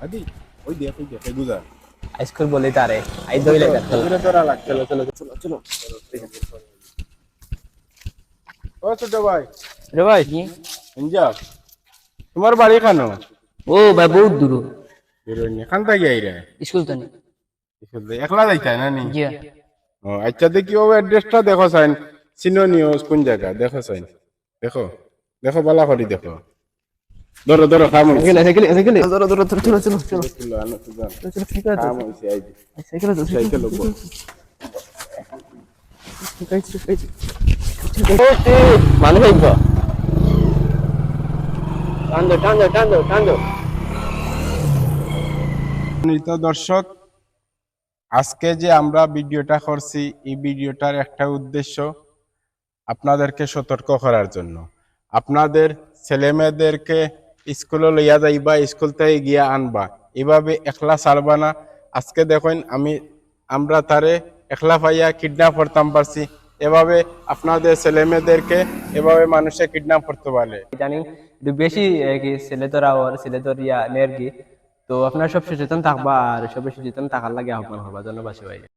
আদি ওই দেখ গুজা স্কুল বলি তারে আই দইলে চলো তোরা লাগ চলো চলো চলো চলো ও ছোট ভাই রে ভাই ইঞ্জা তোমার বাড়ি খানো ও ভাই বহুত দূর বেরোনি খান থাকি আইরা স্কুল তো নেই একলা যাইতাই না নি জি ও আচ্ছা দেখি ও অ্যাড্রেসটা দেখো সাইন সিনোনিও কোন জায়গা দেখো সাইন দেখো দেখো বালা করি দেখো ধরো ধরো খাম সাইকেল সাইকেল সাইকেল ধরো ধরো ধরো চলো চলো চলো কিলো আনো তো জান চলো ঠিক আছে খাম হইছে আই সাইকেল তো সাইকেল উপর ঠিক আছে ঠিক আছে মানে ভাইবা টান্দো টান্দো টান্দো টান্দো সম্মানিত দর্শক আজকে যে আমরা ভিডিওটা করছি এই ভিডিওটার একটা উদ্দেশ্য আপনাদেরকে সতর্ক করার জন্য আপনাদের ছেলেমেয়েদেরকে স্কুলে লইয়া যাইবা স্কুল থেকে গিয়া আনবা এভাবে একলা ছাড়বা না আজকে দেখেন আমরা তারে একলা পাইয়া কিডন্যাপ করতাম পারছি এভাবে আপনাদের ছেলেমেয়েদেরকে এভাবে মানুষে কিডন্যাপ করতে পারে জানি একটু বেশি কি ছেলে তোরা ওর ছেলে তোর ইয়া নেরগি তো আপনারা সব সচেতন থাকবা আর সব সচেতন থাকার লাগে আহ্বান করবা ধন্যবাদ সবাই